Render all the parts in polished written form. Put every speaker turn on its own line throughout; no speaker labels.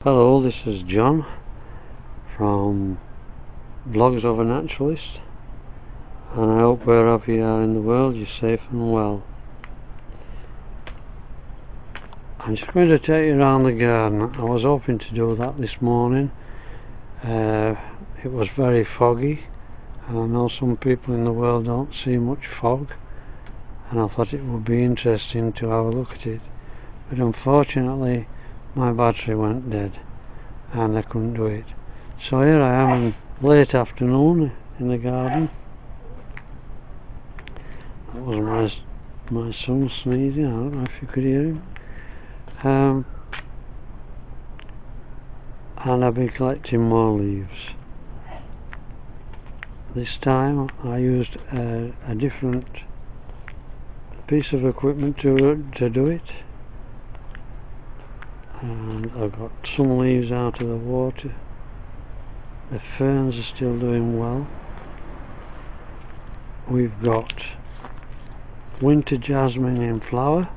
Hello, this is John from Vlogs of a Naturalist, and I hope wherever you are in the world you're safe and well. I'm just going to take you around the garden. I was hoping to do that this morning. It was very foggy, and I know some people in the world don't see much fog, and I thought it would be interesting to have a look at it, but unfortunately my battery went dead and I couldn't do it. So here I am in late afternoon in the garden. That was my son sneezing. I don't know if you could hear him. And I've been collecting more leaves. This time I used a different piece of equipment to do it. And I've got some leaves out of the water. The ferns are still doing well. We've got winter jasmine in flower.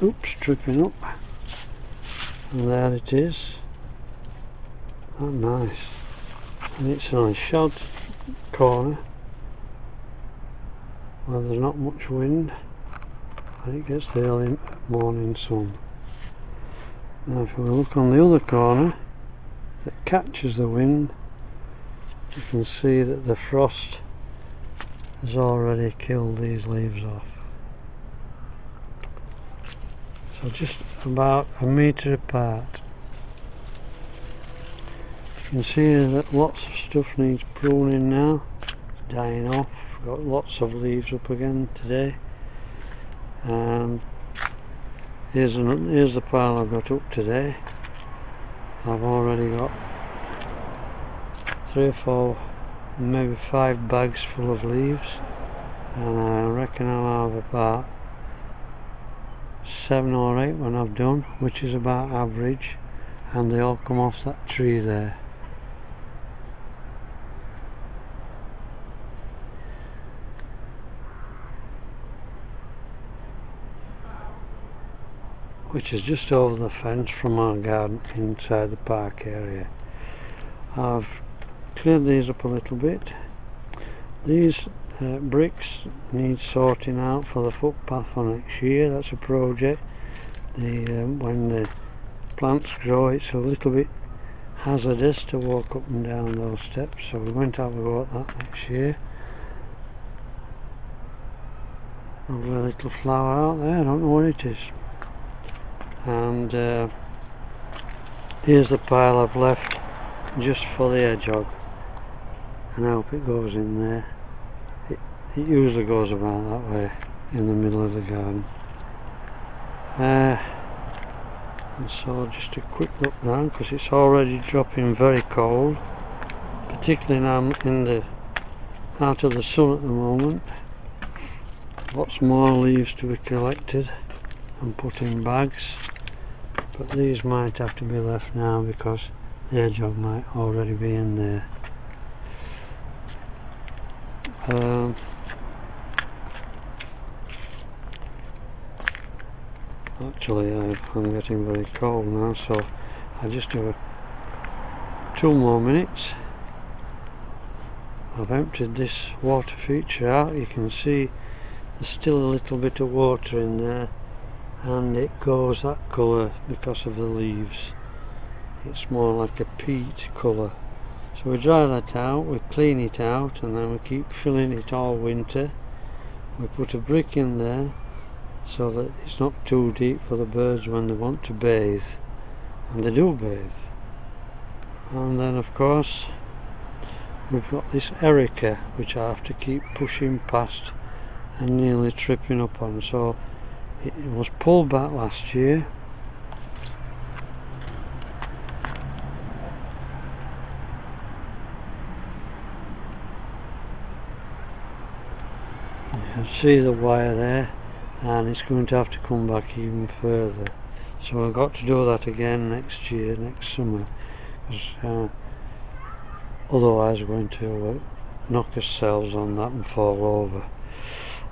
Oops, tripping up. And there it is. Oh, nice. And it's on a sheltered corner where there's not much wind, and it gets the early morning sun. Now if we look on the other corner that catches the wind, you can see that the frost has already killed these leaves off. So just about a metre apart. You can see that lots of stuff needs pruning now. It's dying off. Got lots of leaves up again today. And here's the pile I've got up today. I've already got 3 or 4, maybe 5 bags full of leaves, and I reckon I'll have about 7 or 8 when I've done, which is about average, and they all come off that tree there. Which is just over the fence from our garden inside the park area. I've cleared these up a little bit. These bricks need sorting out for the footpath for next year. That's a project. When the plants grow, it's a little bit hazardous to walk up and down those steps, so we're going to have a go at that next year. Lovely little flower out there, I don't know what it is. And here's the pile I've left just for the hedgehog, and I hope it goes in there. It usually goes about that way in the middle of the garden. And so just a quick look now, because it's already dropping very cold, particularly now I'm out of the sun at the moment. Lots more leaves to be collected and put in bags, but these might have to be left now because the hedgehog might already be in there. Actually I'm getting very cold now, so I just do 2 more minutes. I've emptied this water feature out. You can see there's still a little bit of water in there, and it goes that colour because of the leaves. It's more like a peat colour. So we dry that out, we clean it out, and then we keep filling it all winter. We put a brick in there so that it's not too deep for the birds when they want to bathe, and they do bathe. And then of course we've got this erica which I have to keep pushing past and nearly tripping up on. So it was pulled back last year. You can see the wire there, and it's going to have to come back even further. So I've got to do that again next year, next summer, because otherwise we're going to knock ourselves on that and fall over.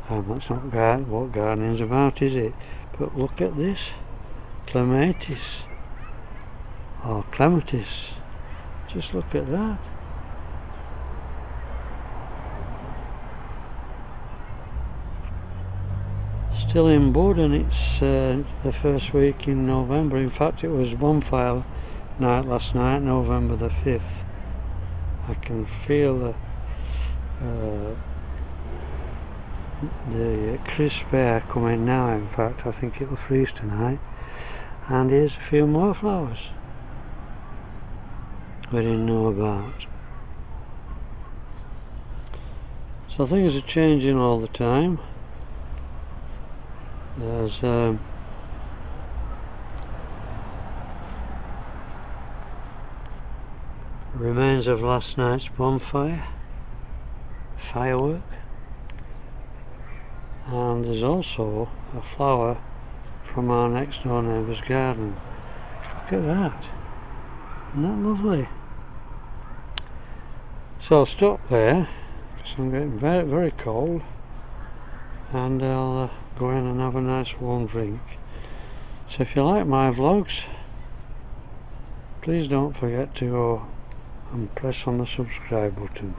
That's not what gardening's about, is it? But look at this clematis. or clematis. Just look at that. Still in bud, and it's the first week in November. In fact, it was bonfire night last night, November the 5th. I can feel the crisp air coming now. In fact, I think it'll freeze tonight. And here's a few more flowers we didn't know about. So things are changing all the time. There's remains of last night's bonfire, firework, and there's also a flower from our next door neighbour's garden. Look at that, isn't that lovely? So I'll stop there because I'm getting very, very cold, and I'll go in and have a nice warm drink. So if you like my vlogs, please don't forget to go and press on the subscribe button.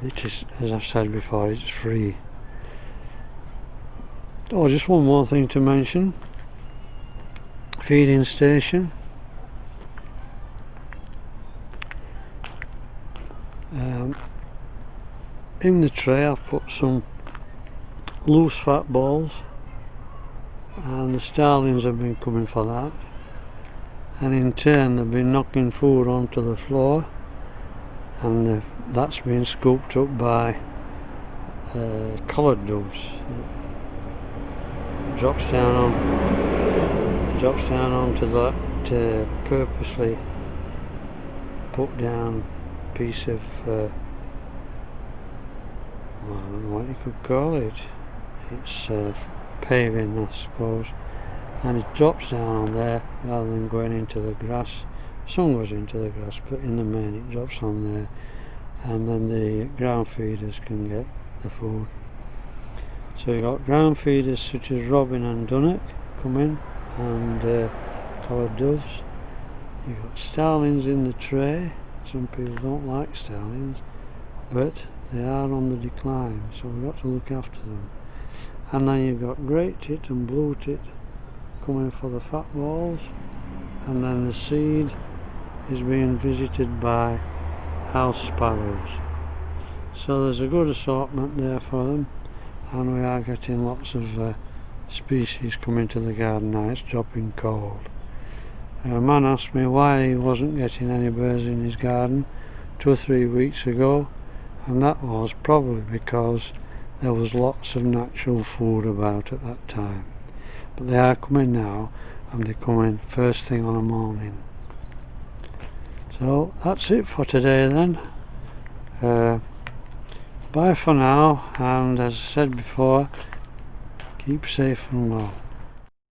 It is, as I've said before, it's free. Oh, just one more thing to mention. Feeding station. In the tray I've put some loose fat balls, and the starlings have been coming for that, and in turn they've been knocking food onto the floor, and that's been scooped up by collared doves. It drops down onto that purposely put down piece of I don't know what you could call it. It's paving, I suppose, and it drops down on there rather than going into the grass. Some goes into the grass, but in the main it drops on there, and then the ground feeders can get the food. So you've got ground feeders such as robin and dunnock come in, and collared doves. You've got starlings in the tray. Some people don't like starlings, but they are on the decline, so we've got to look after them. And then you've got great tit and blue tit coming for the fat balls, and then the seed is being visited by house sparrows. So there's a good assortment there for them, and we are getting lots of species coming to the garden now. It's dropping cold. A man asked me why he wasn't getting any birds in his garden 2 or 3 weeks ago, and that was probably because there was lots of natural food about at that time. But they are coming now, and they're coming first thing on the morning. So that's it for today then. Bye for now, and as I said before, keep safe and well.